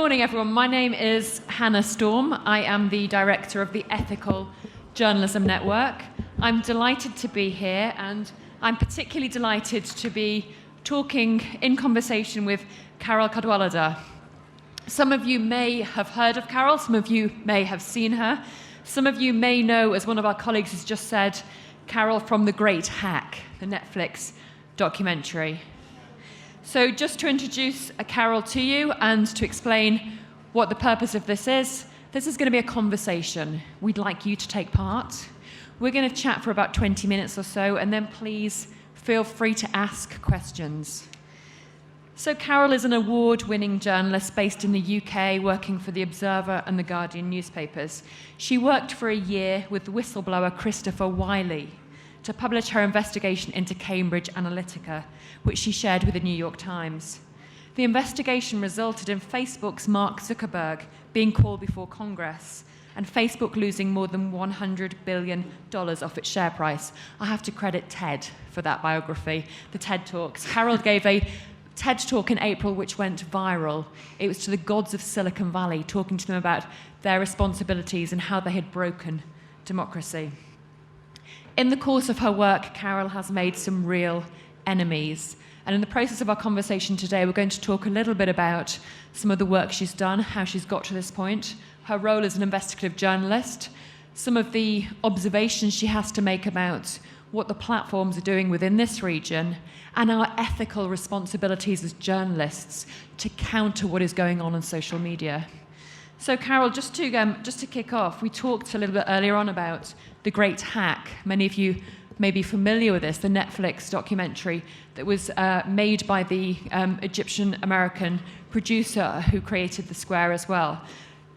morning, everyone. My name is Hannah Storm. I am the director of the Ethical Journalism Network. I'm delighted to be here, and I'm particularly delighted to be talking in conversation with Carole Cadwalladr. Some of you may have heard of Carole, some of you may have seen her. Some of you may know, as one of our colleagues has just said, Carole from The Great Hack, the Netflix documentary. So just to introduce Carole to you and to explain what the purpose of this is going to be a conversation. We'd like you to take part. We're going to chat for about 20 minutes or so, and then please feel free to ask questions. So Carole is an award-winning journalist based in the UK, working for The Observer and The Guardian newspapers. She worked for a year with whistleblower Christopher Wylie to publish her investigation into Cambridge Analytica, which she shared with the New York Times. The investigation resulted in Facebook's Mark Zuckerberg being called before Congress and Facebook losing more than $100 billion off its share price. I have to credit TED for that biography, the TED Talks. Carole gave a TED Talk in April which went viral. It was to the gods of Silicon Valley, talking to them about their responsibilities and how they had broken democracy. In the course of her work, Carole has made some real enemies. And in the process of our conversation today, we're going to talk a little bit about some of the work she's done, how she's got to this point, her role as an investigative journalist, some of the observations she has to make about what the platforms are doing within this region, and our ethical responsibilities as journalists to counter what is going on social media. So Carole, just to kick off, we talked a little bit earlier on about The Great Hack. Many of you may be familiar with this, the Netflix documentary that was made by the Egyptian-American producer who created The Square as well.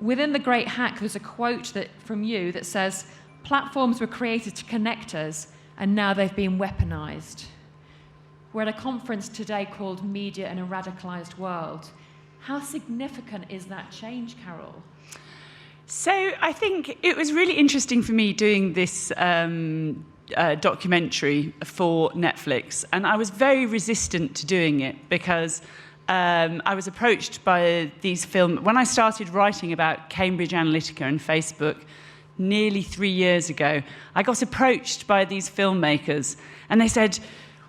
Within The Great Hack, there's a quote from you that says, "Platforms were created to connect us, and now they've been weaponized." We're at a conference today called Media in a Radicalized World. How significant is that change, Carole? So I think it was really interesting for me doing this documentary for Netflix, and I was very resistant to doing it because I was approached by these when I started writing about Cambridge Analytica and Facebook nearly 3 years ago, I got approached by these filmmakers, and they said,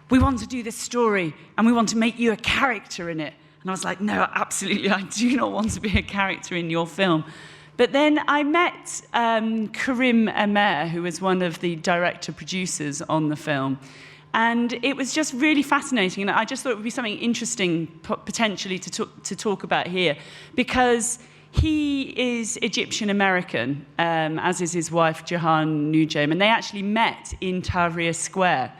"We want to do this story, and we want to make you a character in it." And I was like, "No, absolutely, I do not want to be a character in your film." But then I met Karim Amer, who was one of the director-producers on the film. And it was just really fascinating. And I just thought it would be something interesting, potentially, to talk about here. Because he is Egyptian-American, as is his wife, Jahan Nujaim. And they actually met in Tahrir Square,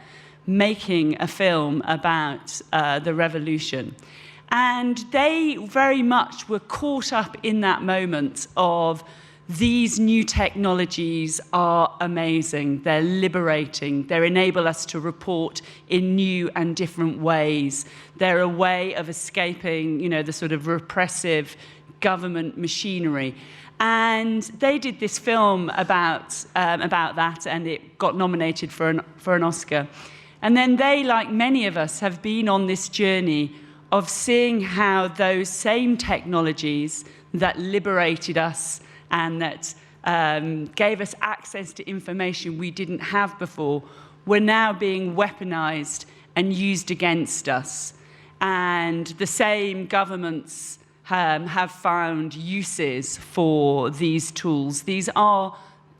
making a film about the revolution. And they very much were caught up in that moment of these new technologies are amazing, they're liberating, they enable us to report in new and different ways. They're a way of escaping, the sort of repressive government machinery. And they did this film about that, and it got nominated for an Oscar. And then they, like many of us, have been on this journey of seeing how those same technologies that liberated us and that gave us access to information we didn't have before were now being weaponized and used against us. And the same governments have found uses for these tools. These are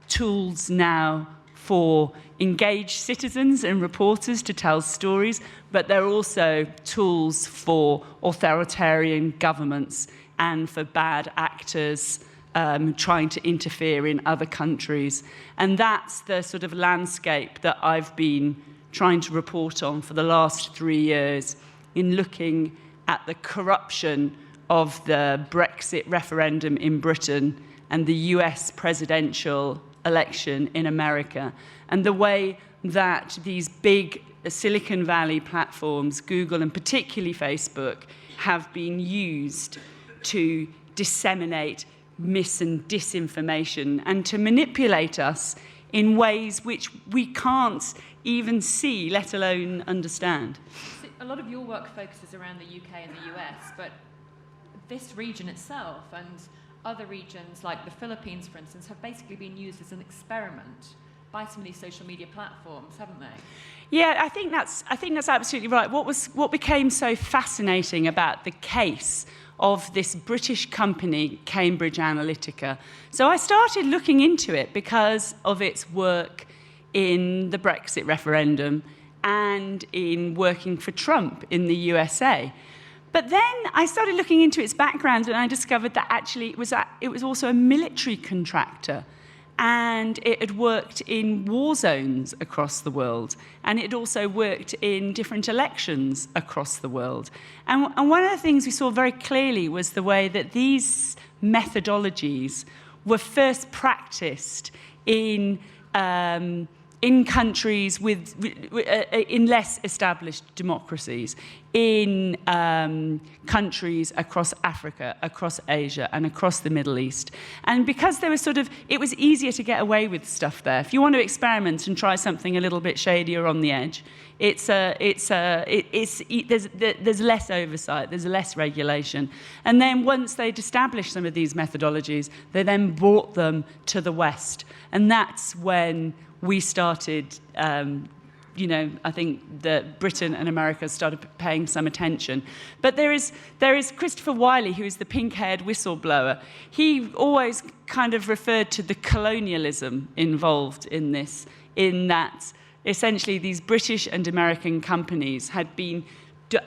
tools now for engaged citizens and reporters to tell stories, but they're also tools for authoritarian governments and for bad actors trying to interfere in other countries. And that's the sort of landscape that I've been trying to report on for the last 3 years in looking at the corruption of the Brexit referendum in Britain and the US presidential election in America, and the way that these big Silicon Valley platforms, Google and particularly Facebook, have been used to disseminate mis- and disinformation and to manipulate us in ways which we can't even see, let alone understand. A lot of your work focuses around the UK and the US, but this region itself and other regions like the Philippines, for instance, have basically been used as an experiment by some of these social media platforms, haven't they? Yeah, I think that's absolutely right. What became so fascinating about the case of this British company, Cambridge Analytica. So I started looking into it because of its work in the Brexit referendum and in working for Trump in the USA. But then I started looking into its background, and I discovered that actually it was also a military contractor, and it had worked in war zones across the world, and it had also worked in different elections across the world. And one of the things we saw very clearly was the way that these methodologies were first practiced in countries in less established democracies, in countries across Africa, across Asia, and across the Middle East. And because there was it was easier to get away with stuff there. If you want to experiment and try something a little bit shadier on the edge, there's less oversight, there's less regulation. And then once they'd established some of these methodologies, they then brought them to the West. And that's when we started, I think that Britain and America started paying some attention. But there is Christopher Wiley, who is the pink-haired whistleblower. He always kind of referred to the colonialism involved in this, in that essentially these British and American companies had been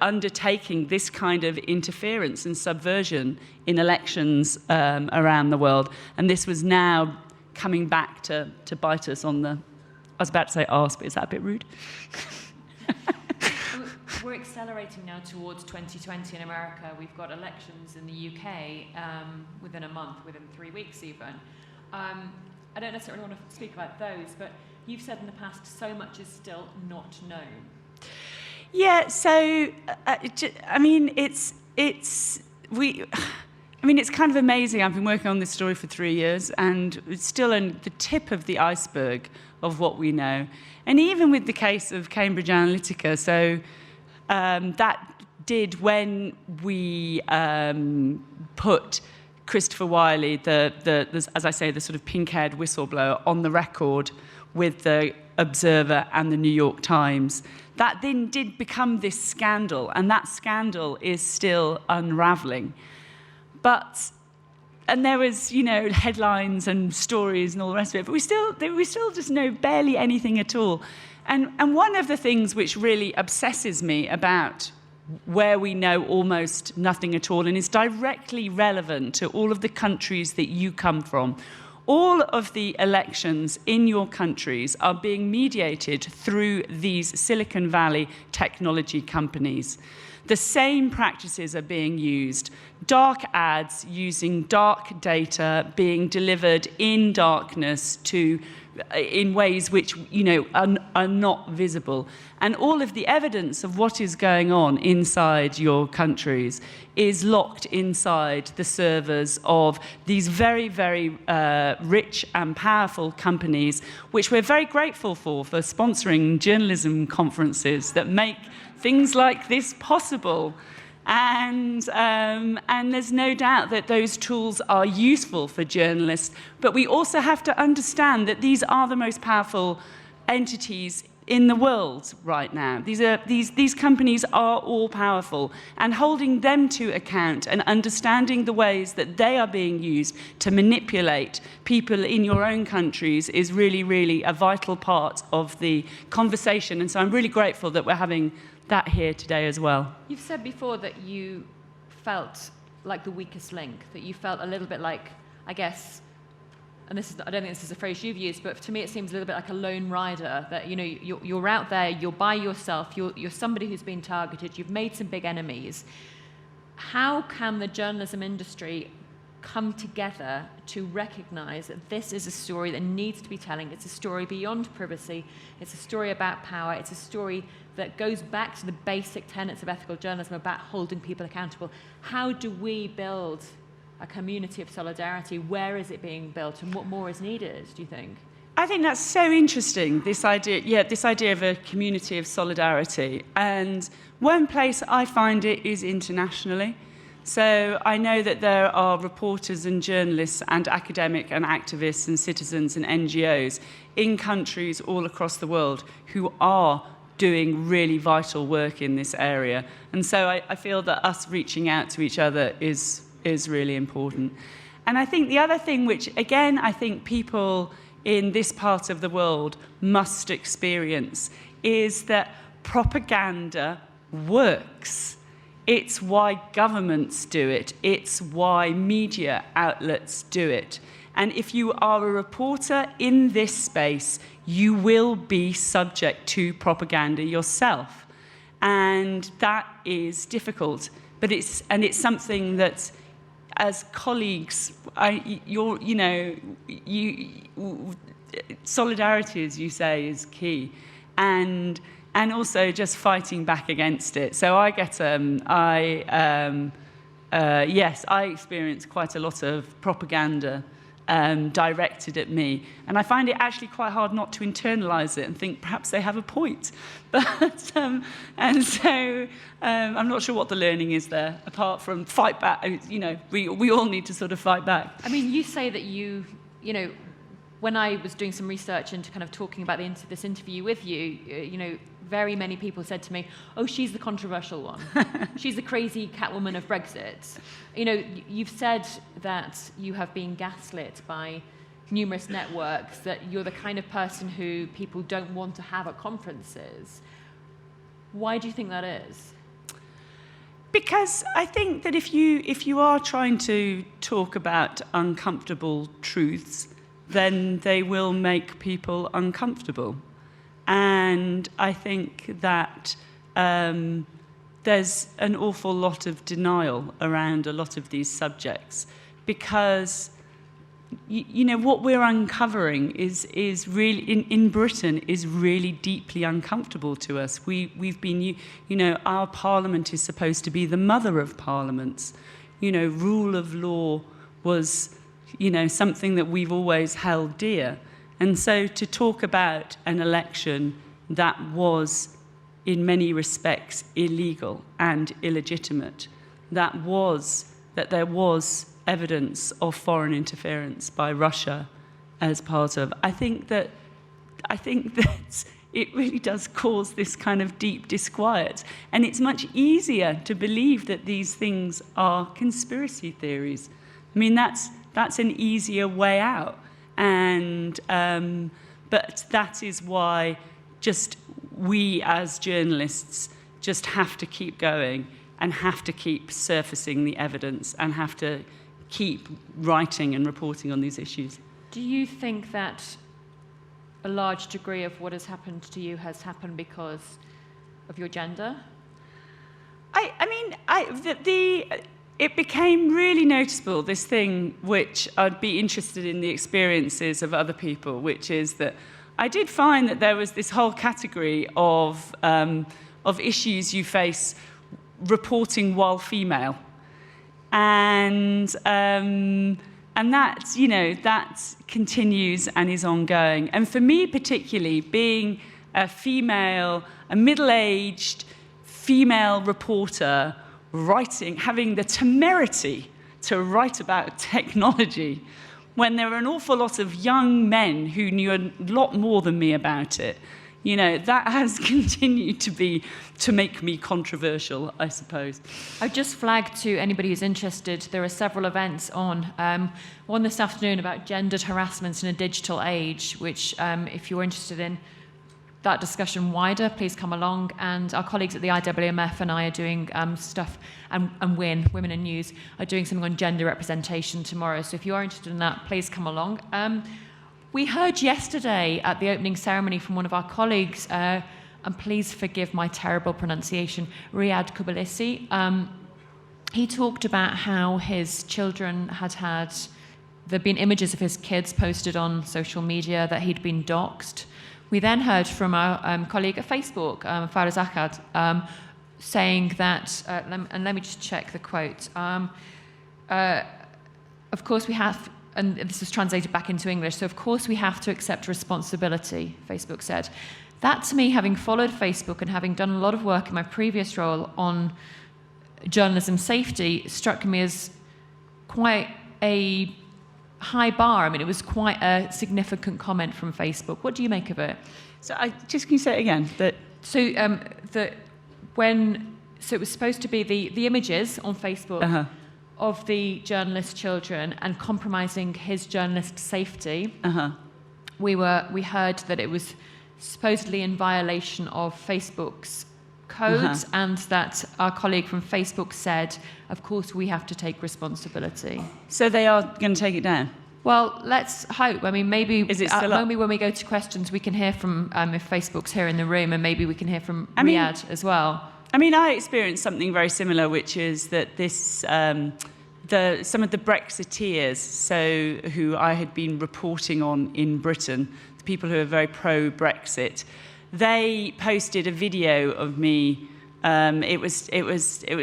undertaking this kind of interference and subversion in elections around the world. And this was now coming back to bite us on the... I was about to say arse, but is that a bit rude? We're accelerating now towards 2020 in America. We've got elections in the UK within a month, within 3 weeks even. I don't necessarily want to speak about those, but you've said in the past so much is still not known. Yeah, so, it's kind of amazing. I've been working on this story for 3 years, and it's still on the tip of the iceberg of what we know. And even with the case of Cambridge Analytica, so that did, when we put Christopher Wiley, as I say, the sort of pink-haired whistleblower, on the record with the Observer and the New York Times, that then did become this scandal, and that scandal is still unravelling. And there was, headlines and stories and all the rest of it, but we still just know barely anything at all. And one of the things which really obsesses me about where we know almost nothing at all, and is directly relevant to all of the countries that you come from, all of the elections in your countries are being mediated through these Silicon Valley technology companies. The same practices are being used. Dark ads using dark data being delivered in darkness in ways which, are not visible. And all of the evidence of what is going on inside your countries is locked inside the servers of these very, very rich and powerful companies, which we're very grateful for sponsoring journalism conferences that make things like this possible. And there's no doubt that those tools are useful for journalists, but we also have to understand that these are the most powerful entities in the world right now. These companies are all powerful, and holding them to account and understanding the ways that they are being used to manipulate people in your own countries is really, really a vital part of the conversation. And so I'm really grateful that we're having that here today as well. You've said before that you felt like the weakest link, that you felt a little bit like, I guess, and I don't think this is a phrase you've used, but to me it seems a little bit like a lone rider, that you're out there, you're by yourself, you're somebody who's been targeted, you've made some big enemies. How can the journalism industry come together to recognise that this is a story that needs to be telling? It's a story beyond privacy, it's a story about power, it's a story that goes back to the basic tenets of ethical journalism about holding people accountable. How do we build a community of solidarity? Where is it being built, and what more is needed, do you think? I think that's so interesting, this idea of a community of solidarity. And one place I find it is internationally. So I know that there are reporters and journalists and academic and activists and citizens and NGOs in countries all across the world who are doing really vital work in this area. And so I feel that us reaching out to each other is really important. And I think the other thing which, again, I think people in this part of the world must experience is that propaganda works. It's why governments do it. It's why media outlets do it. And if you are a reporter in this space, you will be subject to propaganda yourself. And that is difficult. But it's something that, as colleagues, solidarity, as you say, is key. And also just fighting back against it. So I get, yes, I experience quite a lot of propaganda directed at me. And I find it actually quite hard not to internalise it and think perhaps they have a point. But, and so I'm not sure what the learning is there, apart from fight back. We all need to sort of fight back. I mean, you say that you know, when I was doing some research into kind of talking about this interview with you, very many people said to me, oh, she's the controversial one. She's the crazy Catwoman of Brexit. You've said that you have been gaslit by numerous networks, that you're the kind of person who people don't want to have at conferences. Why do you think that is? Because I think that if you are trying to talk about uncomfortable truths, then they will make people uncomfortable. And I think that there's an awful lot of denial around a lot of these subjects, because what we're uncovering is really in Britain is really deeply uncomfortable to us. We've been our parliament is supposed to be the mother of parliaments. Rule of law was something that we've always held dear. And so to talk about an election that was, in many respects, illegal and illegitimate, that there was evidence of foreign interference by Russia as part of, I think that it really does cause this kind of deep disquiet. And it's much easier to believe that these things are conspiracy theories. I mean, that's an easier way out. And but that is why just we as journalists just have to keep going and have to keep surfacing the evidence and have to keep writing and reporting on these issues. Do you think that a large degree of what has happened to you has happened because of your gender? It became really noticeable, this thing which I'd be interested in the experiences of other people, which is that I did find that there was this whole category of issues you face reporting while female. And that continues and is ongoing. And for me particularly, being a middle-aged female reporter, having the temerity to write about technology when there were an awful lot of young men who knew a lot more than me about it, that has continued to make me controversial, I suppose. I've just flagged to anybody who's interested, there are several events on. One this afternoon about gendered harassment in a digital age, which if you're interested in that discussion wider, please come along. And our colleagues at the IWMF and I are doing stuff, and Women in News, are doing something on gender representation tomorrow. So if you are interested in that, please come along. We heard yesterday at the opening ceremony from one of our colleagues, and please forgive my terrible pronunciation, Riyad Kubalisi. He talked about how his children there'd been images of his kids posted on social media, that he'd been doxxed. We then heard from our colleague at Facebook, Faraz Akkad, saying that, and let me just check the quote. Of course we have, and this is translated back into English, so of course we have to accept responsibility, Facebook said. That, to me, having followed Facebook and having done a lot of work in my previous role on journalism safety struck me as quite a high bar. I mean, it was quite a significant comment from Facebook. What do you make of it? So can you say it again? So it was supposed to be the images on Facebook of the journalist's children and compromising his journalist safety. We heard that it was supposedly in violation of Facebook's codes, and that our colleague from Facebook said, of course, we have to take responsibility. So they are going to take it down? Well, let's hope. I mean, maybe maybe when we go to questions, we can hear from, if Facebook's here in the room, and maybe we can hear from Riyadh as well. I mean, I experienced something very similar, which is that some of the Brexiteers, who I had been reporting on in Britain, the people who are very pro-Brexit, they posted a video of me. It was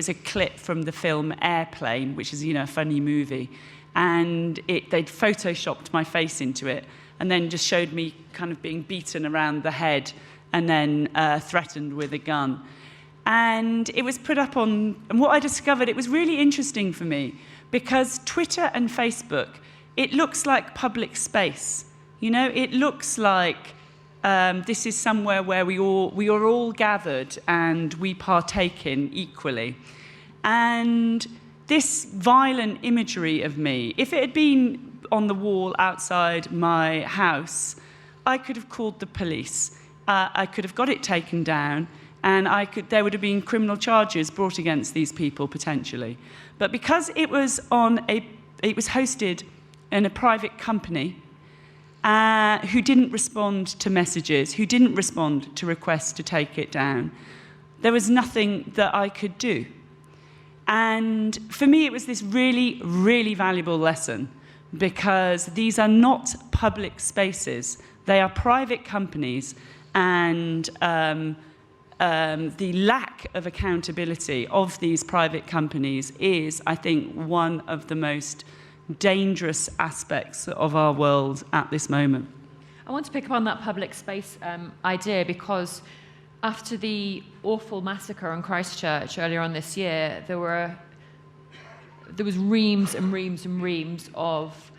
a clip from the film Airplane, which is a funny movie, and they'd photoshopped my face into it, and then just showed me kind of being beaten around the head, and then threatened with a gun. And it was put up on, and what I discovered, it was really interesting for me, because Twitter and Facebook, it looks like public space. It looks like this is somewhere where we are all gathered and we partake in equally. And this violent imagery of me, if it had been on the wall outside my house, I could have called the police. I could have got it taken down, and there would have been criminal charges brought against these people potentially. But because it was hosted in a private company, who didn't respond to messages, who didn't respond to requests to take it down, there was nothing that I could do. And for me, it was this really, really valuable lesson, because these are not public spaces. They are private companies, and the lack of accountability of these private companies is, I think, one of the most dangerous aspects of our world at this moment. I want to pick up on that public space idea, because after the awful massacre in Christchurch earlier on this year, there was reams and reams and reams of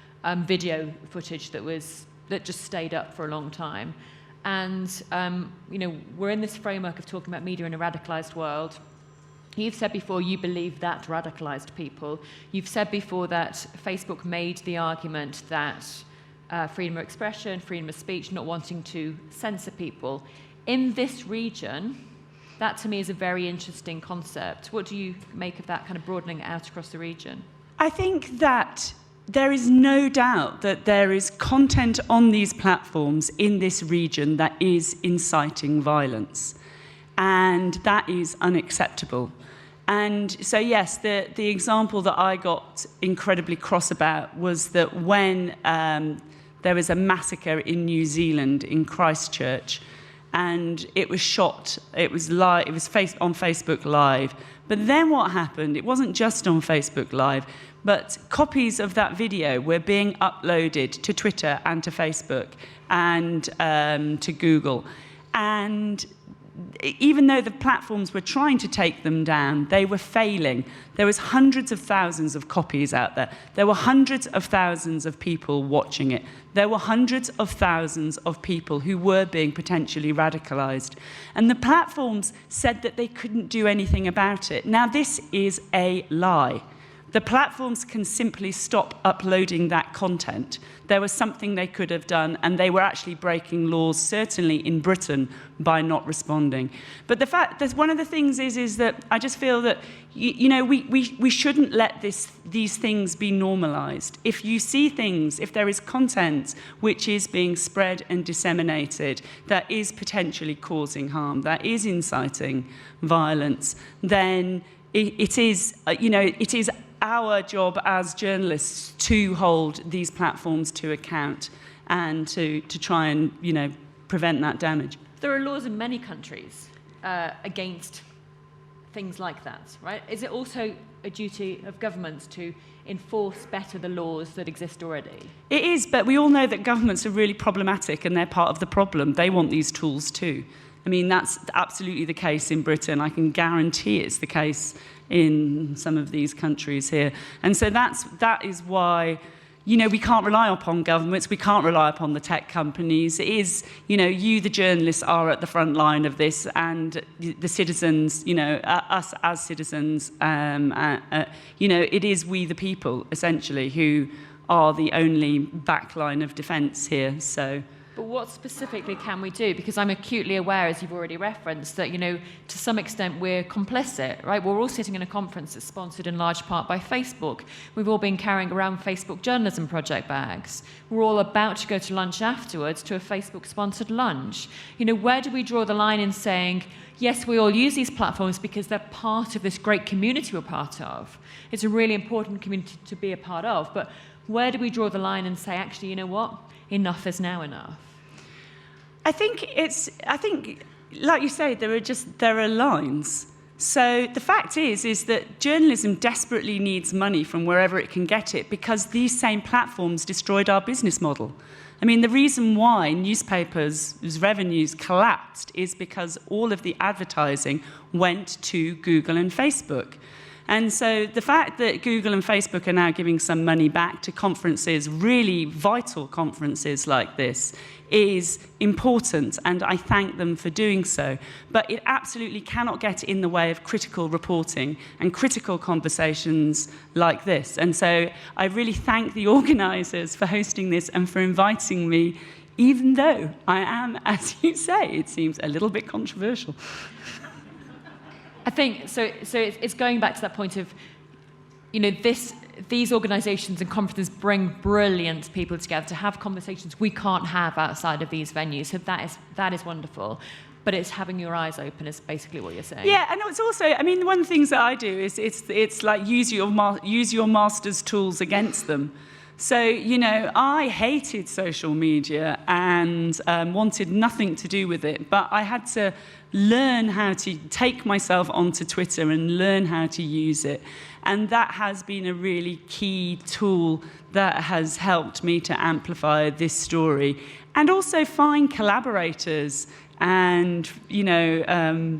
video footage that just stayed up for a long time. And we're in this framework of talking about media in a radicalized world. You've said before you believe that radicalized people. You've said before that Facebook made the argument that freedom of expression, freedom of speech, not wanting to censor people. In this region, that to me is a very interesting concept. What do you make of that kind of broadening out across the region? I think that there is no doubt that there is content on these platforms in this region that is inciting violence. And that is unacceptable. And so, yes, the example that I got incredibly cross about was that when there was a massacre in New Zealand, in Christchurch, and it was shot, it was live, it was on Facebook Live. But then what happened, it wasn't just on Facebook Live, but copies of that video were being uploaded to Twitter and to Facebook and to Google. And even though the platforms were trying to take them down, they were failing. There was hundreds of thousands of copies out there. There were hundreds of thousands of people watching it. There were hundreds of thousands of people who were being potentially radicalized. And the platforms said that they couldn't do anything about it. Now, this is a lie. The platforms can simply stop uploading that content. There was something they could have done, and they were actually breaking laws, certainly in Britain, by not responding. But the fact that one of the things is that I just feel that we shouldn't let these things be normalized. If you see things, if there is content which is being spread and disseminated that is potentially causing harm, that is inciting violence, then it is our job as journalists to hold these platforms to account and to try and prevent that damage. There are laws in many countries against things like that, right? Is it also a duty of governments to enforce better the laws that exist already? It is, but we all know that governments are really problematic, and they're part of the problem. They want these tools too. I mean, that's absolutely the case in Britain. I can guarantee it's the case in some of these countries here. And so that is why, we can't rely upon governments, we can't rely upon the tech companies. It is, you, the journalists, are at the front line of this, and the citizens, us as citizens, it is we, the people, essentially, who are the only backline of defence here. So. But what specifically can we do? Because I'm acutely aware, as you've already referenced, that, to some extent we're complicit, right? We're all sitting in a conference that's sponsored in large part by Facebook. We've all been carrying around Facebook Journalism Project bags. We're all about to go to lunch afterwards to a Facebook-sponsored lunch. Where do we draw the line in saying, yes, we all use these platforms because they're part of this great community we're part of. It's a really important community to be a part of. But where do we draw the line and say, actually, you know what? Enough is now enough. I think, like you say, there are lines. So the fact is that journalism desperately needs money from wherever it can get it, because these same platforms destroyed our business model. I mean, the reason why newspapers' revenues collapsed is because all of the advertising went to Google and Facebook. And so the fact that Google and Facebook are now giving some money back to conferences, really vital conferences like this, is important, and I thank them for doing so. But it absolutely cannot get in the way of critical reporting and critical conversations like this. And so I really thank the organisers for hosting this and for inviting me, even though I am, as you say, it seems a little bit controversial. I think so. It's going back to that point of, these organisations and conferences bring brilliant people together to have conversations we can't have outside of these venues. So that is wonderful. But it's having your eyes open is basically what you're saying. Yeah, and it's also, one of the things that I do is it's like use your master's tools against them. So, I hated social media and wanted nothing to do with it, but I had to learn how to take myself onto Twitter and learn how to use it. And that has been a really key tool that has helped me to amplify this story and also find collaborators and,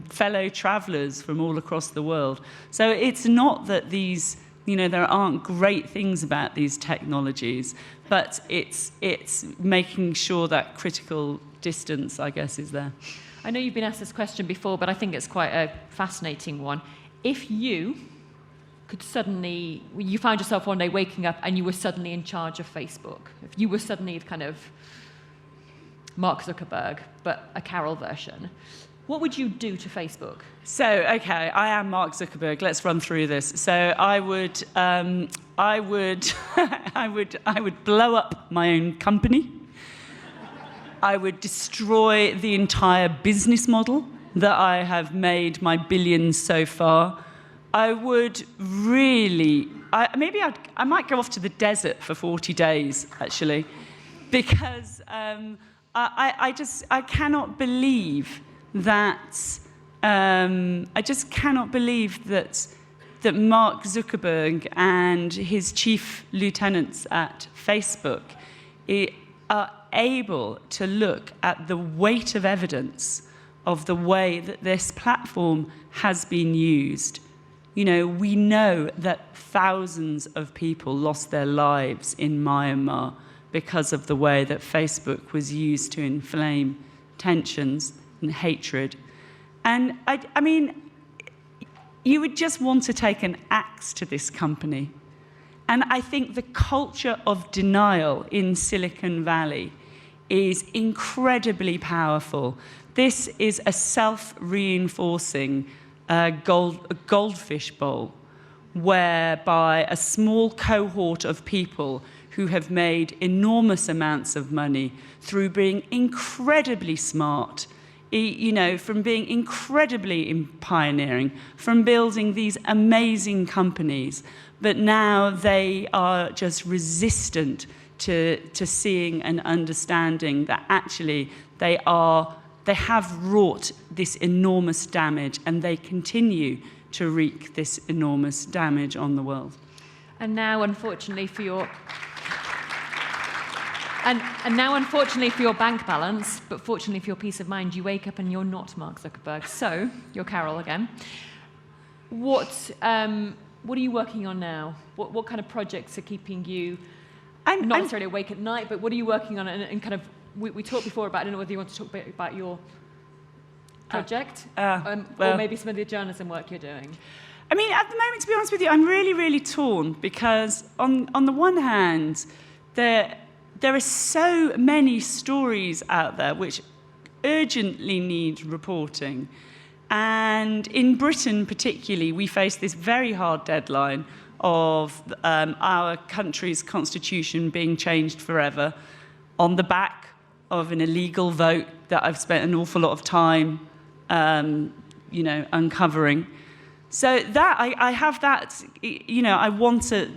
fellow travellers from all across the world. So it's not that these, there aren't great things about these technologies, but it's making sure that critical distance, I guess, is there. I know you've been asked this question before, but I think it's quite a fascinating one. If you could suddenly, you found yourself one day waking up and you were suddenly in charge of Facebook, if you were suddenly kind of Mark Zuckerberg, but a Carole version, what would you do to Facebook? So, okay, I am Mark Zuckerberg. Let's run through this. So, I would blow up my own company. I would destroy the entire business model that I have made my billions so far. I would really, I might go off to the desert for 40 days, actually, because I cannot believe that, I just cannot believe that Mark Zuckerberg and his chief lieutenants at Facebook are able to look at the weight of evidence of the way that this platform has been used. We know that thousands of people lost their lives in Myanmar because of the way that Facebook was used to inflame tensions and hatred. And I mean, you would just want to take an axe to this company. And I think the culture of denial in Silicon Valley is incredibly powerful. This is a self-reinforcing goldfish bowl, whereby a small cohort of people who have made enormous amounts of money through being incredibly smart, from being incredibly pioneering, from building these amazing companies, but now they are just resistant to seeing and understanding that actually they have wrought this enormous damage, and they continue to wreak this enormous damage on the world. And now, unfortunately, for your And now, unfortunately for your bank balance, but fortunately for your peace of mind, you wake up and you're not Mark Zuckerberg. So, you're Carole again. What are you working on now? What kind of projects are keeping you not necessarily awake at night, but what are you working on? And kind of, we talked before about, I don't know whether you want to talk about your project, or maybe some of the journalism work you're doing. I mean, at the moment, to be honest with you, I'm really, really torn because on the one hand, there are so many stories out there which urgently need reporting. And in Britain particularly, we face this very hard deadline of our country's constitution being changed forever on the back of an illegal vote that I've spent an awful lot of time, uncovering. So that I have that, I want to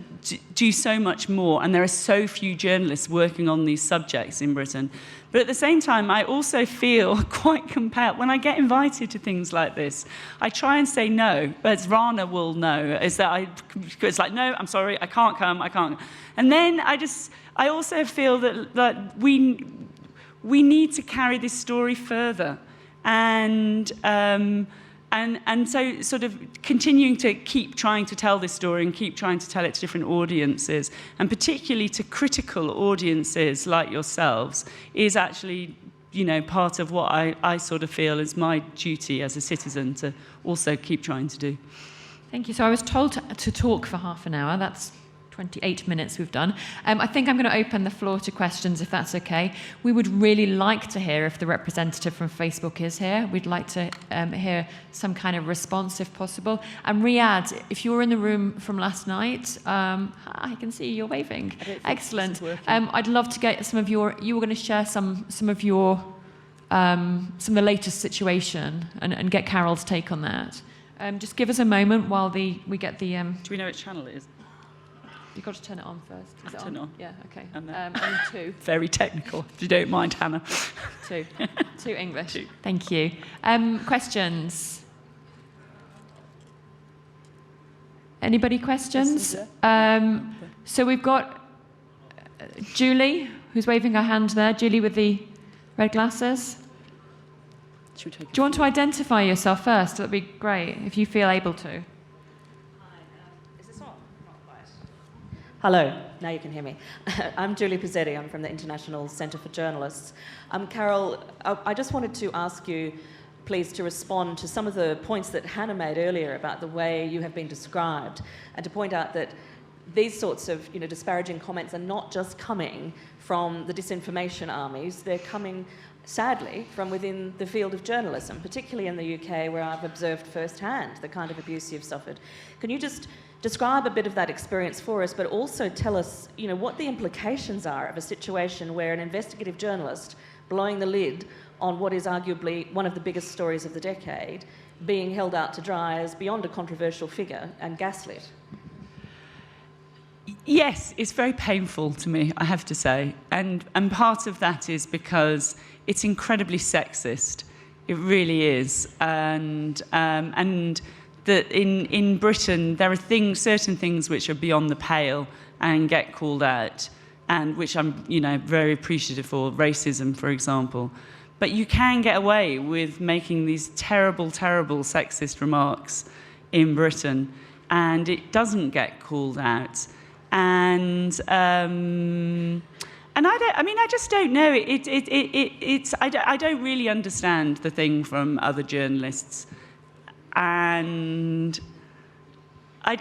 do so much more, and there are so few journalists working on these subjects in Britain. But at the same time, I also feel quite compelled. When I get invited to things like this, I try and say no, but as Rana will know, it's like, no, I'm sorry, I can't come, I can't. And then I also feel that we need to carry this story further. And so sort of continuing to keep trying to tell this story and keep trying to tell it to different audiences, and particularly to critical audiences like yourselves, is actually, part of what I sort of feel is my duty as a citizen to also keep trying to do. Thank you. So I was told to talk for half an hour. That's 28 minutes we've done. I think I'm going to open the floor to questions, if that's okay. We would really like to hear if the representative from Facebook is here. We'd like to hear some kind of response, if possible. And Riyadh, if you were in the room from last night, I can see you're waving. Excellent. I'd love to get some of your. You were going to share some of your some of the latest situation and get Carole's take on that. Just give us a moment while we get the. Do we know which channel it is? You've got to turn it on first. Is it turn it on? Yeah, okay. And only 2. Very technical, if you don't mind, Hannah. 2. 2 English. 2. Thank you. Questions? Anybody questions? So we've got Julie, who's waving her hand there. Julie with the red glasses. Do you want to identify yourself first? That'd be great, if you feel able to. Hello, now you can hear me. I'm Julie Pizzetti, I'm from the International Centre for Journalists. Carole, I just wanted to ask you, please, to respond to some of the points that Hannah made earlier about the way you have been described, and to point out that these sorts of disparaging comments are not just coming from the disinformation armies, they're coming, sadly, from within the field of journalism, particularly in the UK, where I've observed firsthand the kind of abuse you've suffered. Can you just describe a bit of that experience for us, but also tell us, what the implications are of a situation where an investigative journalist blowing the lid on what is arguably one of the biggest stories of the decade, being held out to dry as beyond a controversial figure and gaslit? Yes, it's very painful to me, I have to say. And part of that is because it's incredibly sexist. It really is. And that in Britain there are certain things which are beyond the pale and get called out, and which I'm very appreciative for, racism, for example. But you can get away with making these terrible, terrible sexist remarks in Britain, and it doesn't get called out. And I just don't know. I don't really understand the thing from other journalists. And I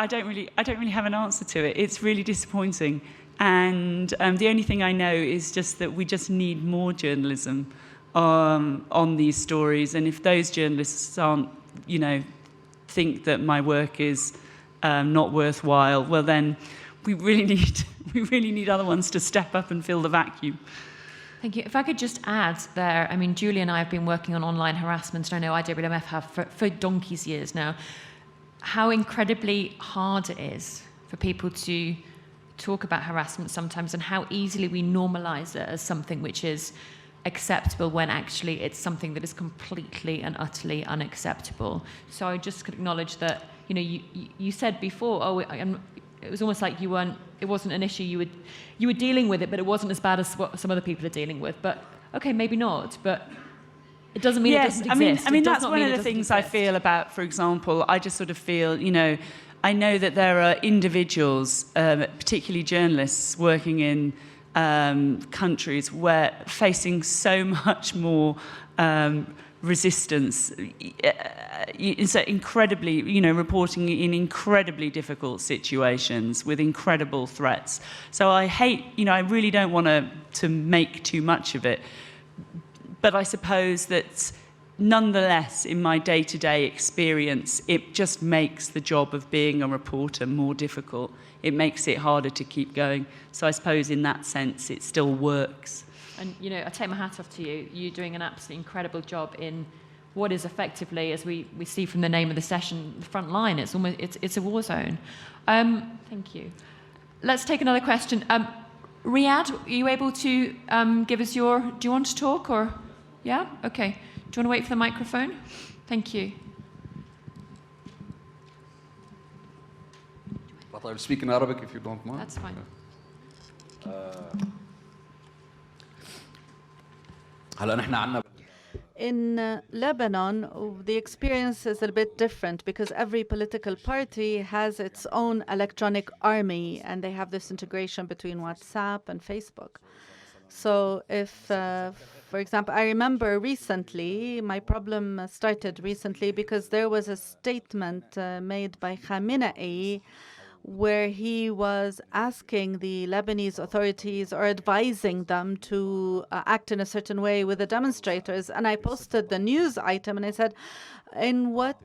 don't really have an answer to it. It's really disappointing. And the only thing I know is just that we just need more journalism on these stories. And if those journalists aren't, think that my work is not worthwhile, well then we really need other ones to step up and fill the vacuum. Thank you. If I could just add there, Julie and I have been working on online harassment, and I know IWMF have for donkey's years now, how incredibly hard it is for people to talk about harassment sometimes, and how easily we normalise it as something which is acceptable when actually it's something that is completely and utterly unacceptable. So I just could acknowledge that, you said before, it was almost like it wasn't an issue you were dealing with it, but it wasn't as bad as what some other people are dealing with. But okay, maybe not, but it doesn't mean it doesn't exist. I mean that's one of the things I feel about, for example, I just sort of feel, I know that there are individuals, particularly journalists, working in countries where facing so much more resistance, so incredibly, reporting in incredibly difficult situations with incredible threats. So I really don't want to make too much of it. But I suppose that nonetheless, in my day-to-day experience, it just makes the job of being a reporter more difficult. It makes it harder to keep going. So I suppose in that sense, it still works. And, I take my hat off to you. You're doing an absolutely incredible job in what is effectively, as we see from the name of the session, the front line. It's a war zone. Thank you. Let's take another question. Riyadh, are you able to give us do you want to talk or? Yeah? Okay. Do you want to wait for the microphone? Thank you. But I'll speak in Arabic if you don't mind. That's fine. In Lebanon, the experience is a bit different because every political party has its own electronic army, and they have this integration between WhatsApp and Facebook. So if, for example, I remember recently, my problem started recently because there was a statement made by Khamenei where he was asking the Lebanese authorities or advising them to act in a certain way with the demonstrators. And I posted the news item and I said, in what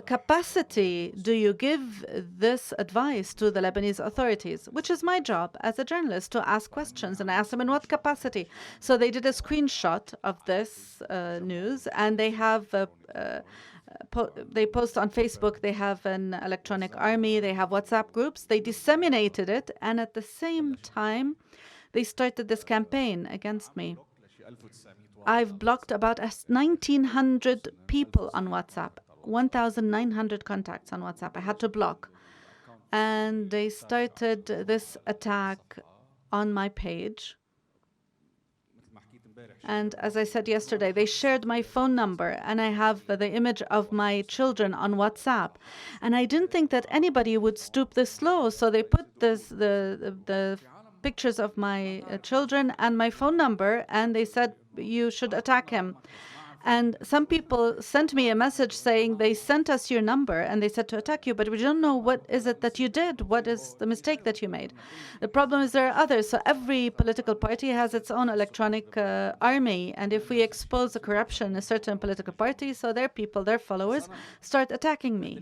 capacity do you give this advice to the Lebanese authorities? Which is my job as a journalist, to ask questions. And I asked them, in what capacity? So they did a screenshot of this news, and they have they post on Facebook. They have an electronic army. They have WhatsApp groups. They disseminated it, and at the same time, they started this campaign against me. I've blocked about 1,900 people on WhatsApp, 1,900 contacts on WhatsApp. I had to block. And they started this attack on my page. And as I said yesterday, they shared my phone number, and I have the image of my children on WhatsApp. And I didn't think that anybody would stoop this low, so they put the pictures of my children and my phone number, and they said, you should attack him. And some people sent me a message saying they sent us your number and they said to attack you, but we don't know what is it that you did. What is the mistake that you made? The problem is there are others. So every political party has its own electronic army. And if we expose the corruption in a certain political party, so their people, their followers, start attacking me.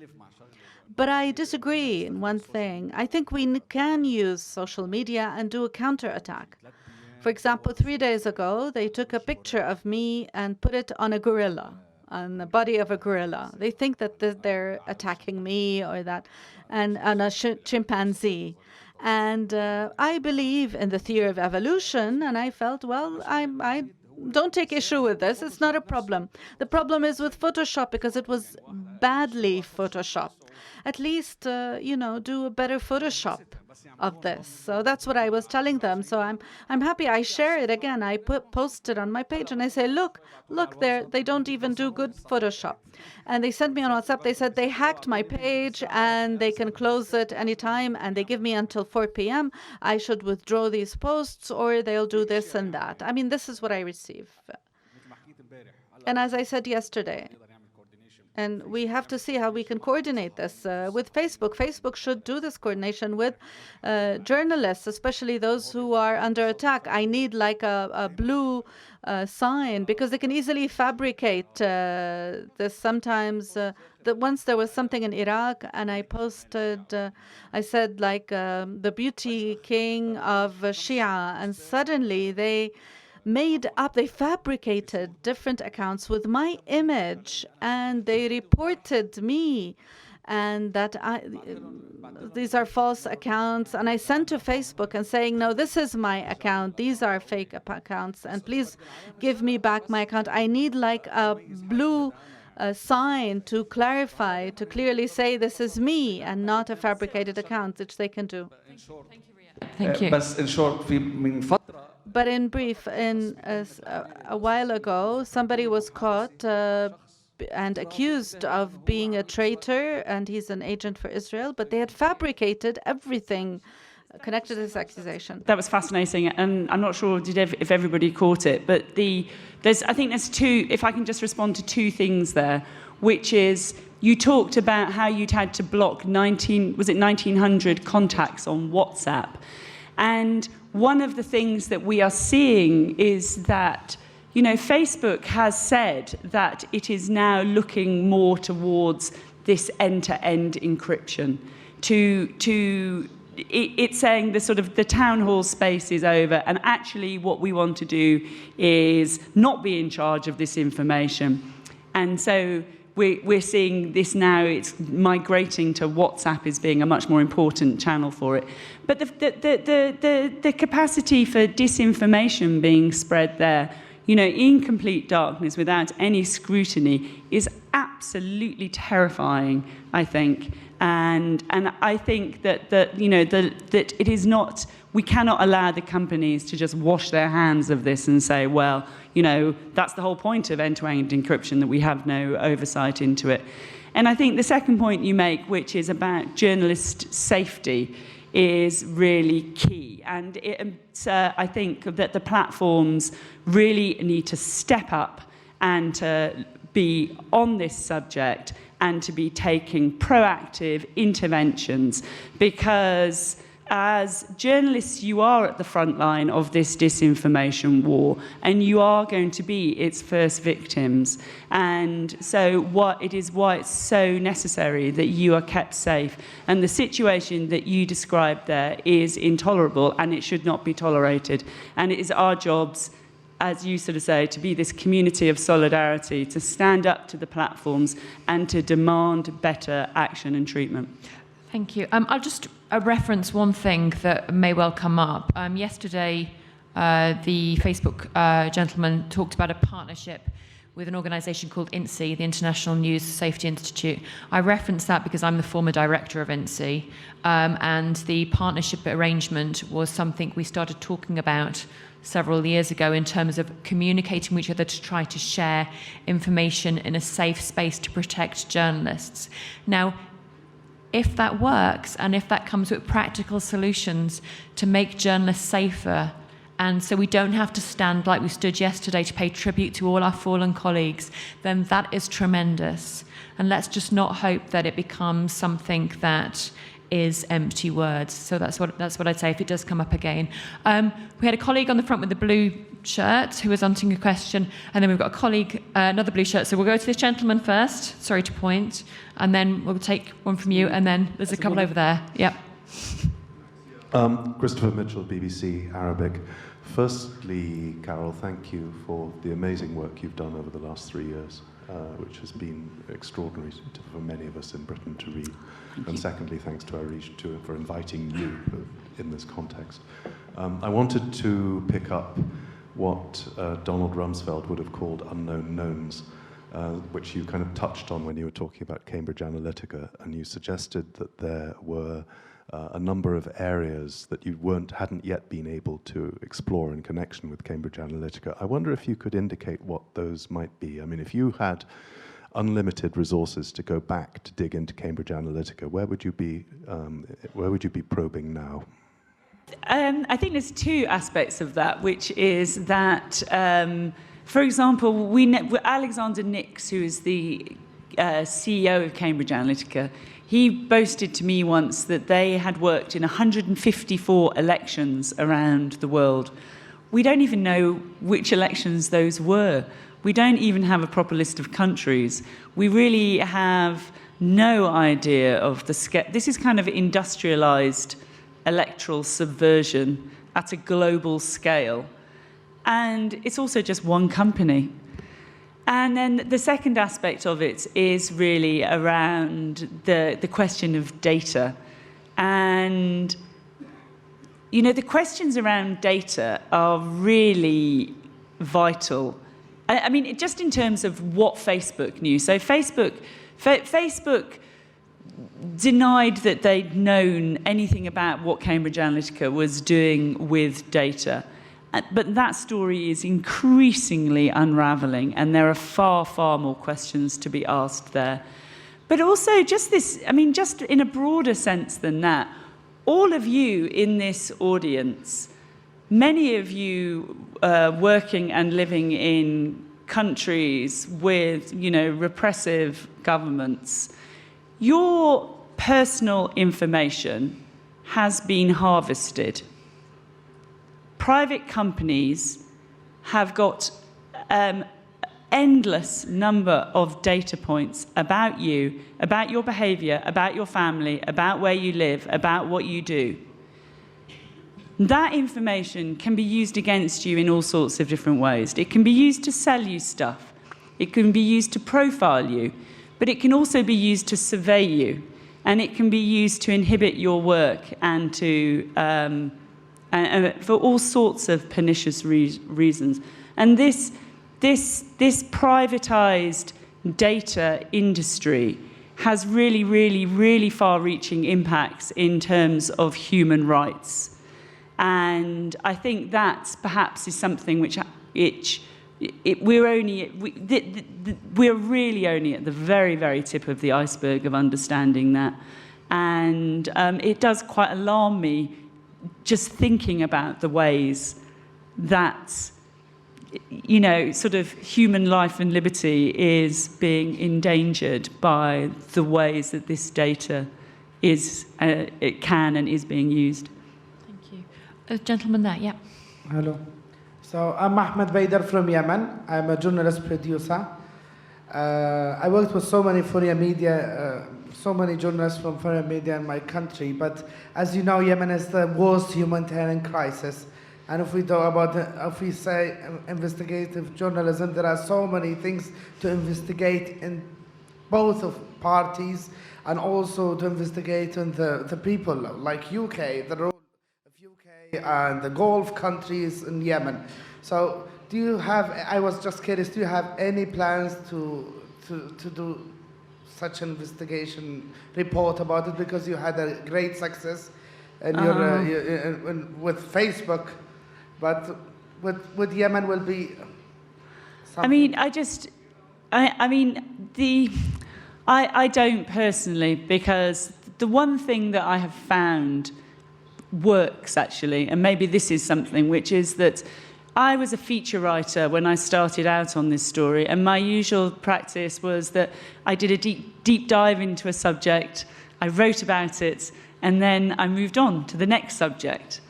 But I disagree in one thing. I think we can use social media and do a counterattack. For example, 3 days ago, they took a picture of me and put it on a gorilla, on the body of a gorilla. They think that they're attacking me or that, and on a chimpanzee. And I believe in the theory of evolution, and I felt, well, I don't take issue with this. It's not a problem. The problem is with Photoshop, because it was badly Photoshopped. At least, do a better Photoshop of this. So that's what I was telling them. So I'm happy. I share it again. I post it on my page and I say, look, they don't even do good Photoshop. And they sent me on WhatsApp. They said they hacked my page and they can close it anytime, and they give me until 4 p.m. I should withdraw these posts, or they'll do this and that. I mean, this is what I receive. And as I said yesterday, and we have to see how we can coordinate this with Facebook. Facebook should do this coordination with journalists, especially those who are under attack. I need like a blue sign, because they can easily fabricate this sometimes. That once there was something in Iraq, and I posted, I said like the beauty king of Shia, and suddenly they fabricated different accounts with my image, and they reported me, and that these are false accounts. And I sent to Facebook and saying, no, this is my account. These are fake accounts, and please give me back my account. I need like a blue sign to clarify, to clearly say this is me and not a fabricated account, which they can do. Thank you. بس in short في من فترة But in brief, a while ago, somebody was caught and accused of being a traitor, and he's an agent for Israel, but they had fabricated everything connected to this accusation. That was fascinating, and I'm not sure if everybody caught it, but I think there's two, if I can just respond to two things there, which is you talked about how you'd had to block 1,900 contacts on WhatsApp. And one of the things that we are seeing is that, you know, Facebook has said that it is now looking more towards this end-to-end encryption. It's saying the town hall space is over, and actually what we want to do is not be in charge of this information. And so we're seeing this now, it's migrating to WhatsApp as being a much more important channel for it. But the capacity for disinformation being spread there, you know, in complete darkness without any scrutiny is absolutely terrifying, I think. And I think that it is not, we cannot allow the companies to just wash their hands of this and say, well, you know, that's the whole point of end-to-end encryption, that we have no oversight into it. And I think the second point you make, which is about journalist safety, is really key. And I think that the platforms really need to step up and to be on this subject and to be taking proactive interventions, because as journalists, you are at the front line of this disinformation war, and you are going to be its first victims. And so why it's so necessary that you are kept safe. And the situation that you described there is intolerable, and it should not be tolerated. And it is our jobs, as you sort of say, to be this community of solidarity, to stand up to the platforms and to demand better action and treatment. Thank you. I'll just reference one thing that may well come up. Yesterday, the Facebook gentleman talked about a partnership with an organisation called INSEE, the International News Safety Institute. I reference that because I'm the former director of INSEE, and the partnership arrangement was something we started talking about several years ago in terms of communicating with each other to try to share information in a safe space to protect journalists. Now, if that works, and if that comes with practical solutions to make journalists safer, and so we don't have to stand like we stood yesterday to pay tribute to all our fallen colleagues, then that is tremendous. And let's just not hope that it becomes something that is empty words. So that's what I'd say if it does come up again. We had a colleague on the front with the blue shirt who was answering a question, and then we've got a colleague, another blue shirt. So we'll go to this gentleman first, sorry to point, and then we'll take one from you, and then there's a couple over there. Yep. Christopher Mitchell, BBC Arabic. Firstly, Carole, thank you for the amazing work you've done over the last 3 years, which has been extraordinary for many of us in Britain to read. And secondly, thanks to ARIJ for inviting you in this context. I wanted to pick up what Donald Rumsfeld would have called unknown knowns, which you kind of touched on when you were talking about Cambridge Analytica, and you suggested that there were a number of areas that you hadn't yet been able to explore in connection with Cambridge Analytica. I wonder if you could indicate what those might be. I mean, if you had unlimited resources to go back to dig into Cambridge Analytica, where would you be probing now? I think there's two aspects of that, which is that, for example, Alexander Nix, who is the CEO of Cambridge Analytica, he boasted to me once that they had worked in 154 elections around the world. We don't even know which elections those were. We don't even have a proper list of countries. We really have no idea of the scale. This is kind of industrialized electoral subversion at a global scale. And it's also just one company. And then the second aspect of it is really around the question of data. And, you know, the questions around data are really vital I mean, just in terms of what Facebook knew. So Facebook denied that they'd known anything about what Cambridge Analytica was doing with data. But that story is increasingly unravelling, and there are far, far more questions to be asked there. But also just this, I mean, just in a broader sense than that, all of you in this audience, many of you working and living in countries with, repressive governments, your personal information has been harvested. Private companies have got endless number of data points about you, about your behaviour, about your family, about where you live, about what you do. That information can be used against you in all sorts of different ways. It can be used to sell you stuff. It can be used to profile you. But it can also be used to survey you. And it can be used to inhibit your work and to for all sorts of pernicious reasons. And this privatized data industry has really, really, really far-reaching impacts in terms of human rights. And I think that perhaps is something which we're really only at the very, very tip of the iceberg of understanding that. And it does quite alarm me just thinking about the ways that, sort of human life and liberty is being endangered by the ways that this data it can and is being used. Thank you. A gentleman there, yeah. Hello. So I'm Ahmed Bader from Yemen. I'm a journalist producer. I worked with so many foreign media, so many journalists from foreign media in my country. But as you know, Yemen is the worst humanitarian crisis. And if we talk about, if we say investigative journalism, there are so many things to investigate in both of parties, and also to investigate in the people, like UK, the role of UK and the Gulf countries in Yemen. So do you have, I was just curious, do you have any plans to do such an investigation report about it? Because you had a great success in with Facebook, but with Yemen will be something. I don't personally, because the one thing that I have found works actually, and maybe this is something, which is that I was a feature writer when I started out on this story, and my usual practice was that I did a deep dive into a subject, I wrote about it, and then I moved on to the next subject.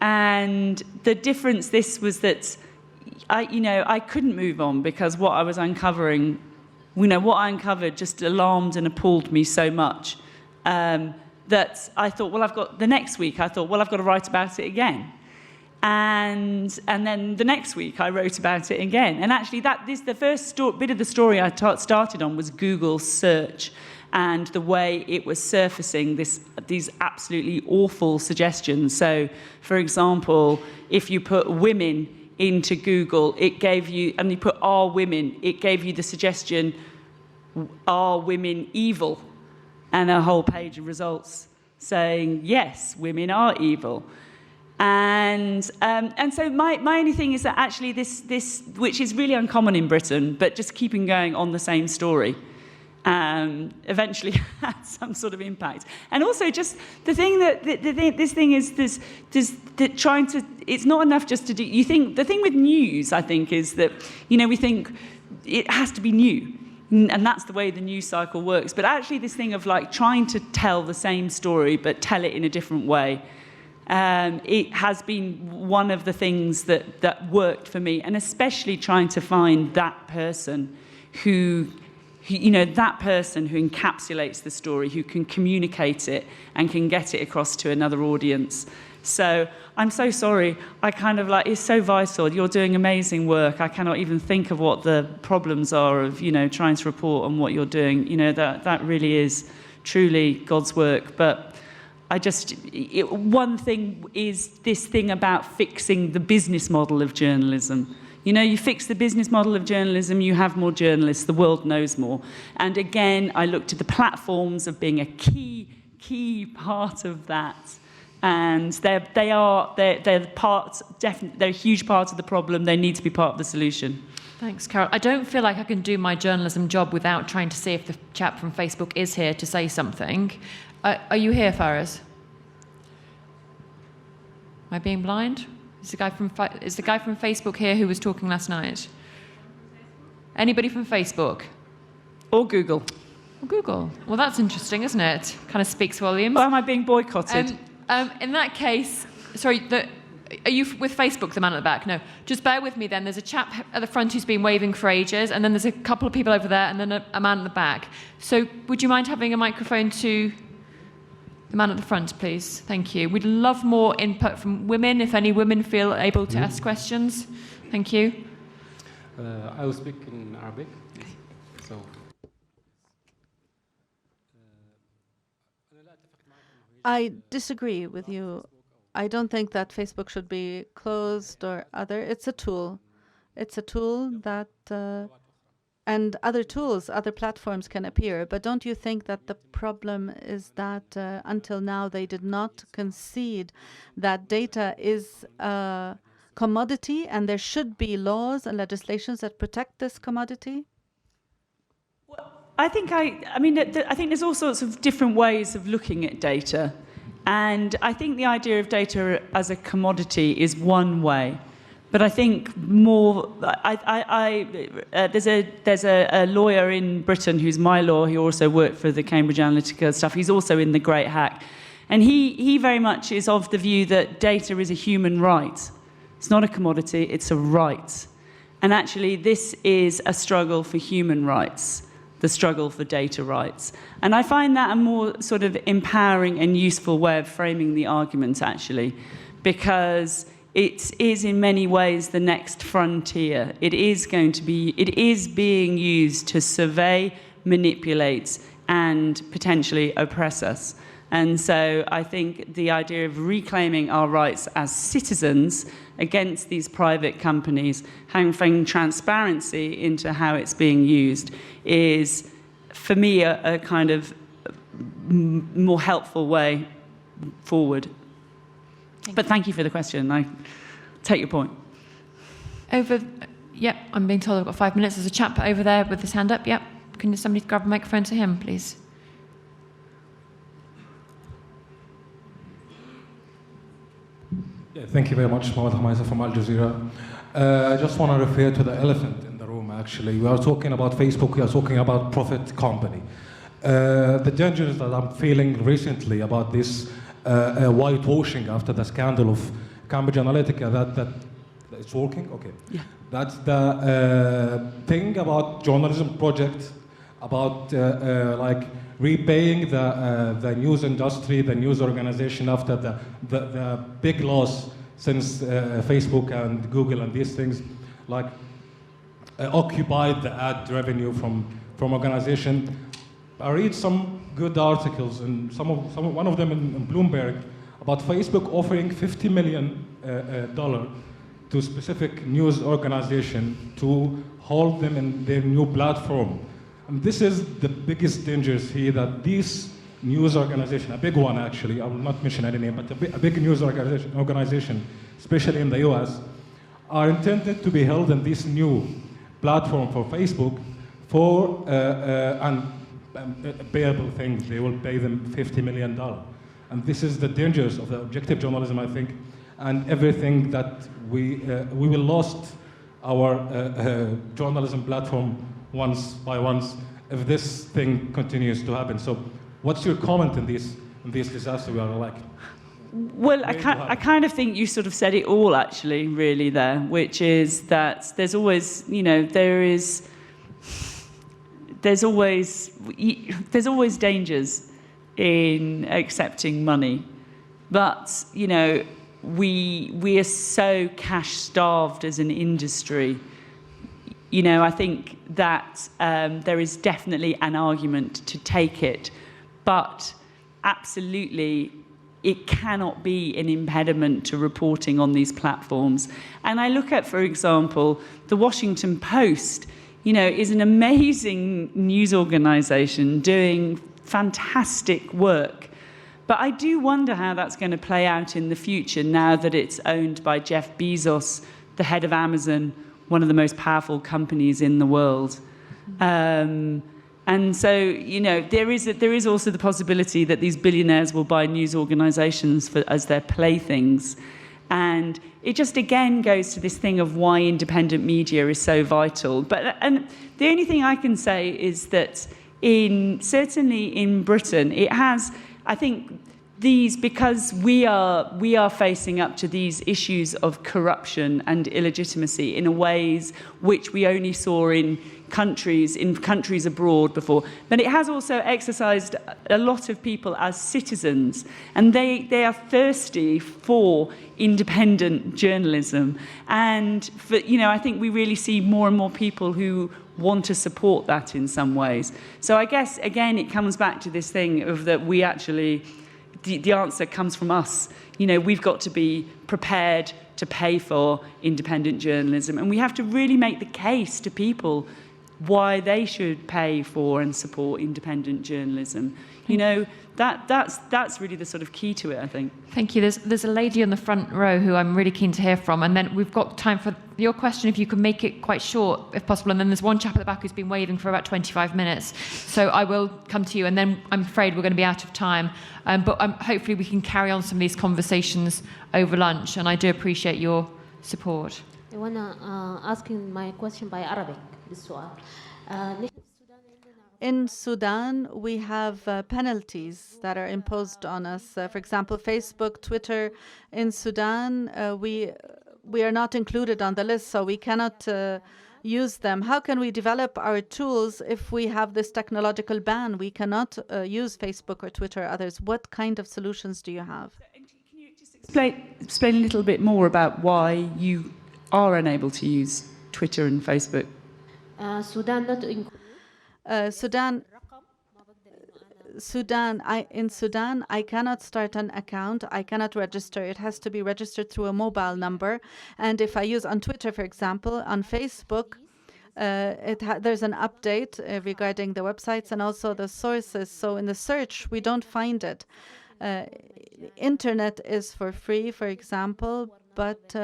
And the difference was that I couldn't move on, because what I was uncovering, what I uncovered just alarmed and appalled me so much that I thought, well, I've got to write about it again. And then the next week I wrote about it again. And actually the first bit of the story I started on was Google search and the way it was surfacing these absolutely awful suggestions. So, for example, if you put women into Google, it gave you, and you put "are women," it gave you the suggestion, "Are women evil?" And a whole page of results saying, yes, women are evil. And so my only thing is that actually this, which is really uncommon in Britain, but just keeping going on the same story, eventually had some sort of impact. And also just the thing that this thing is trying to, it's not enough just to do, the thing with news, I think, is that, we think it has to be new. And that's the way the news cycle works. But actually this thing of trying to tell the same story but tell it in a different way, it has been one of the things that worked for me, and especially trying to find that person who encapsulates the story, who can communicate it and can get it across to another audience. So I'm so sorry. It's so vital. You're doing amazing work. I cannot even think of what the problems are of, trying to report on what you're doing. That really is truly God's work. But one thing is this thing about fixing the business model of journalism. You know, you fix the business model of journalism, you have more journalists, the world knows more. And again, I looked at the platforms of being a key part of that. And they're a huge part of the problem. They need to be part of the solution. Thanks, Carole. I don't feel like I can do my journalism job without trying to see if the chap from Facebook is here to say something. Are you here, Faraz? Am I being blind? Is the guy from Facebook here who was talking last night? Anybody from Facebook? Or Google. Or Google. Well, that's interesting, isn't it? Kind of speaks volumes. Or am I being boycotted? In that case, sorry, are you with Facebook, the man at the back? No. Just bear with me then. There's a chap at the front who's been waving for ages, and then there's a couple of people over there, and then a man at the back. So would you mind having a microphone to the man at the front, please? Thank you. We'd love more input from women, if any women feel able to ask questions. Thank you. I will speak in Arabic. Okay. So. I disagree with you. I don't think that Facebook should be closed or other. It's a tool. It's a tool that, and other tools, other platforms can appear. But don't you think that the problem is that until now they did not concede that data is a commodity and there should be laws and legislations that protect this commodity? I think there's all sorts of different ways of looking at data. And I think the idea of data as a commodity is one way. But I think more, there's a lawyer in Britain who's my lawyer, he also worked for the Cambridge Analytica stuff, he's also in The Great Hack. And he very much is of the view that data is a human right. It's not a commodity, it's a right. And actually this is a struggle for human rights, the struggle for data rights. And I find that a more sort of empowering and useful way of framing the argument, actually, because it is in many ways the next frontier. It is being used to survey, manipulate, and potentially oppress us. And so I think the idea of reclaiming our rights as citizens against these private companies, having transparency into how it's being used, is, for me, a kind of more helpful way forward. But thank you for the question. I take your point. Yep, I'm being told I've got 5 minutes. There's a chap over there with his hand up. Yep. Can somebody grab a microphone to him, please? Yeah, thank you very much, Mohammed Hamaisa from Al Jazeera. I just want to refer to the elephant in the room, actually. We are talking about Facebook, we are talking about profit company. The dangers that I'm feeling recently about this whitewashing after the scandal of Cambridge Analytica, that it's working? Okay. Yeah. That's the thing about journalism project, about like repaying the news industry, the news organization after the big loss since Facebook and Google and these things, like occupied the ad revenue from organization. I read some good articles, and one of them in Bloomberg about Facebook offering $50 million to specific news organization to hold them in their new platform. And this is the biggest dangers here, that these news organization, a big one actually, I will not mention any name, but a big news organization, especially in the US, are intended to be held in this new platform for Facebook for payable things. They will pay them $50 million. And this is the dangers of the objective journalism, I think, and everything that we will lost our journalism platform once by once if this thing continues to happen. So what's your comment in this disaster we are like? Well, I kind of think you sort of said it all, actually, really, there, which is that there's always, there's always dangers in accepting money. But, we are so cash-starved as an industry. I think that there is definitely an argument to take it. But absolutely, it cannot be an impediment to reporting on these platforms. And I look at, for example, the Washington Post, is an amazing news organization doing fantastic work. But I do wonder how that's going to play out in the future now that it's owned by Jeff Bezos, the head of Amazon, one of the most powerful companies in the world. And so, there is also the possibility that these billionaires will buy news organizations as their playthings. And it just, again, goes to this thing of why independent media is so vital. And the only thing I can say is that certainly in Britain, it has, I think, because we are facing up to these issues of corruption and illegitimacy in ways which we only saw in countries abroad before. But it has also exercised a lot of people as citizens, and they are thirsty for independent journalism. And I think we really see more and more people who want to support that in some ways. So I guess, again, it comes back to this thing of that we actually, the answer comes from us. We've got to be prepared to pay for independent journalism, and we have to really make the case to people why they should pay for and support independent journalism. That's really the sort of key to it, I think. Thank you. There's a lady on the front row who I'm really keen to hear from, and then we've got time for your question, if you can make it quite short, if possible, and then there's one chap at the back who's been waving for about 25 minutes. So I will come to you, and then I'm afraid we're going to be out of time. But hopefully we can carry on some of these conversations over lunch, and I do appreciate your support. I want to ask my question by Arabic. This one. In Sudan, we have penalties that are imposed on us. For example, Facebook, Twitter. In Sudan, we are not included on the list, so we cannot use them. How can we develop our tools if we have this technological ban? We cannot use Facebook or Twitter or others. What kind of solutions do you have? Can you just explain a little bit more about why you are unable to use Twitter and Facebook? Sudan not included. In Sudan, I cannot start an account. I cannot register. It has to be registered through a mobile number. And if I use on Twitter, for example, on Facebook, there's an update regarding the websites and also the sources. So in the search, we don't find it. Internet is for free, for example, but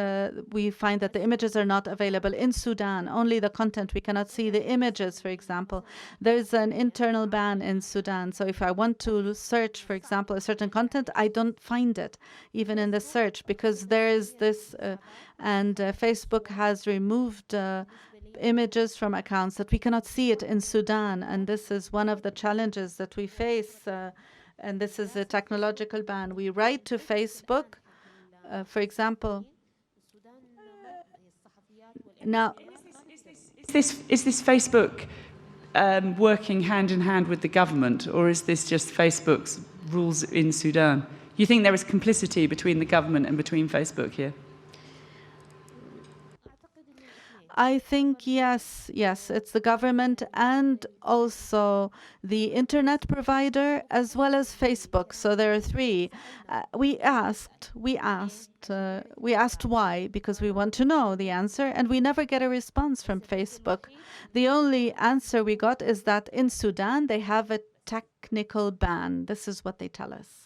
we find that the images are not available in Sudan. Only the content. We cannot see the images, for example. There's an internal ban in Sudan. So if I want to search, for example, a certain content, I don't find it, even in the search, because there is this, and Facebook has removed images from accounts that we cannot see it in Sudan. And this is one of the challenges that we face. And this is a technological ban. We write to Facebook, for example. Now, is this Facebook working hand in hand with the government, or is this just Facebook's rules in Sudan? You think there is complicity between the government and between Facebook here? I think yes, it's the government and also the internet provider as well as Facebook. So there are three. We asked why, because we want to know the answer, and we never get a response from Facebook. The only answer we got is that in Sudan they have a technical ban. This is what they tell us.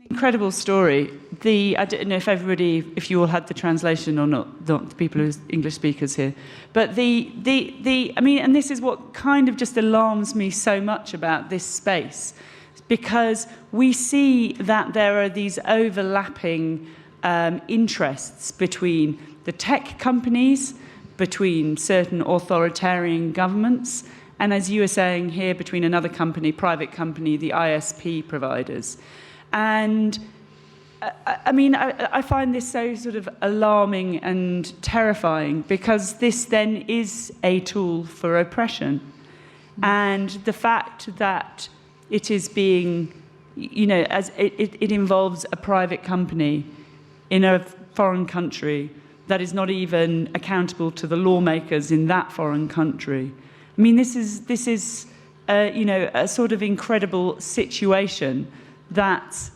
Incredible story. I don't know if you all had the translation or not, the people who are English speakers here. But and this is what kind of just alarms me so much about this space, because we see that there are these overlapping interests between the tech companies, between certain authoritarian governments, and as you were saying here, between another company, private company, the ISP providers. And I find this so sort of alarming and terrifying, because this then is a tool for oppression. And the fact that it is being, as it involves a private company in a foreign country that is not even accountable to the lawmakers in that foreign country. I mean, this is a sort of incredible situation that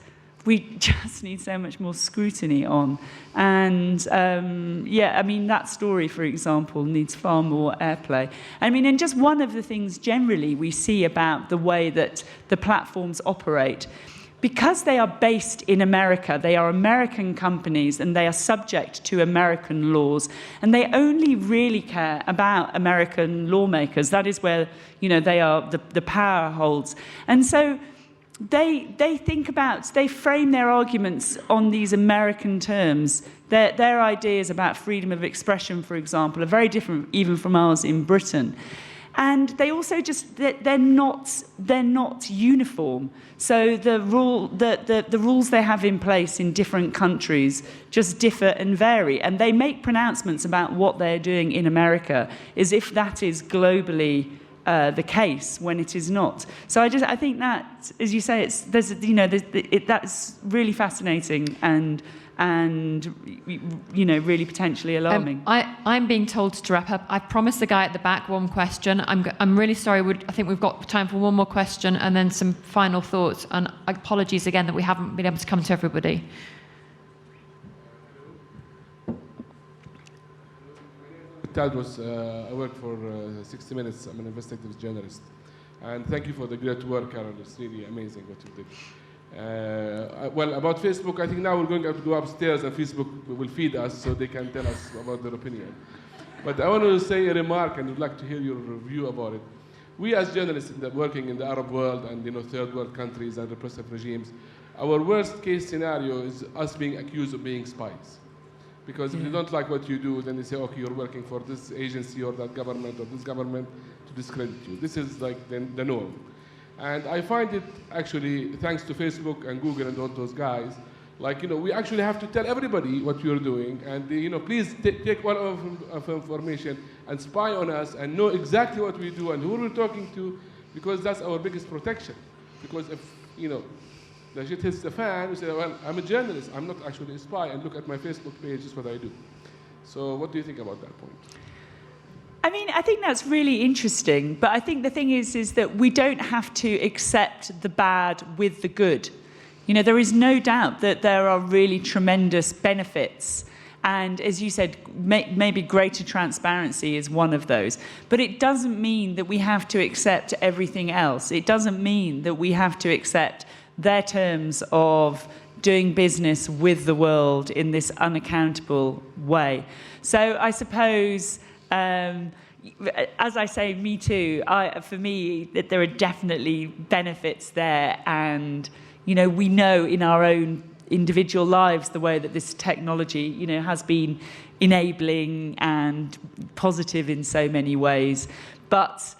we just need so much more scrutiny on. And yeah, I mean, that story, for example, needs far more airplay. I mean, and just one of the things generally we see about the way that the platforms operate, because they are based in America, they are American companies and they are subject to American laws, and they only really care about American lawmakers. That is where, you know, they are the power holds. And so they frame their arguments on these American terms. Their ideas about freedom of expression, for example, are very different even from ours in Britain. And they also they're not uniform. So the rules they have in place in different countries just differ and vary. And they make pronouncements about what they're doing in America as if that is globally the case when it is not. So I think that, as you say, that's really fascinating and you know, really potentially alarming. I'm being told to wrap up. I promised the guy at the back one question. I'm really sorry. I think we've got time for one more question and then some final thoughts. And apologies again that we haven't been able to come to everybody. I work for 60 Minutes. I'm an investigative journalist. And thank you for the great work, Carole. It's really amazing what you did. Well, about Facebook, I think now we're going to go upstairs and Facebook will feed us so they can tell us about their opinion. But I want to say a remark and I'd like to hear your review about it. We as journalists working in the Arab world and third world countries and repressive regimes, our worst case scenario is us being accused of being spies. Because if you don't like what you do, then they say, okay, you're working for this agency or that government or this government to discredit you. This is like the norm. And I find it actually, thanks to Facebook and Google and all those guys, like, we actually have to tell everybody what you're doing. And, please take all of information and spy on us and know exactly what we do and who we're talking to, because that's our biggest protection. Because if, the shit hits the fan, you say, well, I'm a journalist. I'm not actually a spy. And look at my Facebook page, this is what I do. So what do you think about that point? I mean, I think that's really interesting, but I think the thing is that we don't have to accept the bad with the good. There is no doubt that there are really tremendous benefits, and as you said, maybe greater transparency is one of those. But it doesn't mean that we have to accept everything else. It doesn't mean that we have to accept their terms of doing business with the world in this unaccountable way. So I suppose, as I say, me too, for me, that there are definitely benefits there. And, we know in our own individual lives the way that this technology, has been enabling and positive in so many ways. But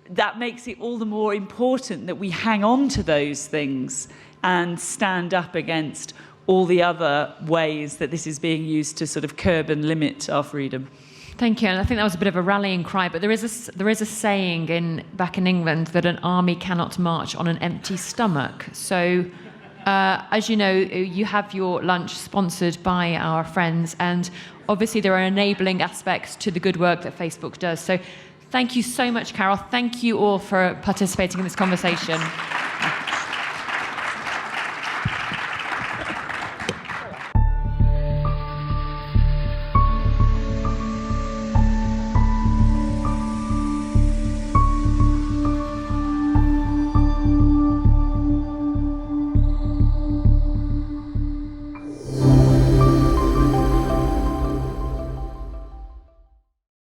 that makes it all the more important that we hang on to those things and stand up against all the other ways that this is being used to sort of curb and limit our freedom. Thank you, and I think that was a bit of a rallying cry, but there is a saying back in England that an army cannot march on an empty stomach. So, as you know, you have your lunch sponsored by our friends, and obviously there are enabling aspects to the good work that Facebook does. So, thank you so much, Carole. Thank you all for participating in this conversation.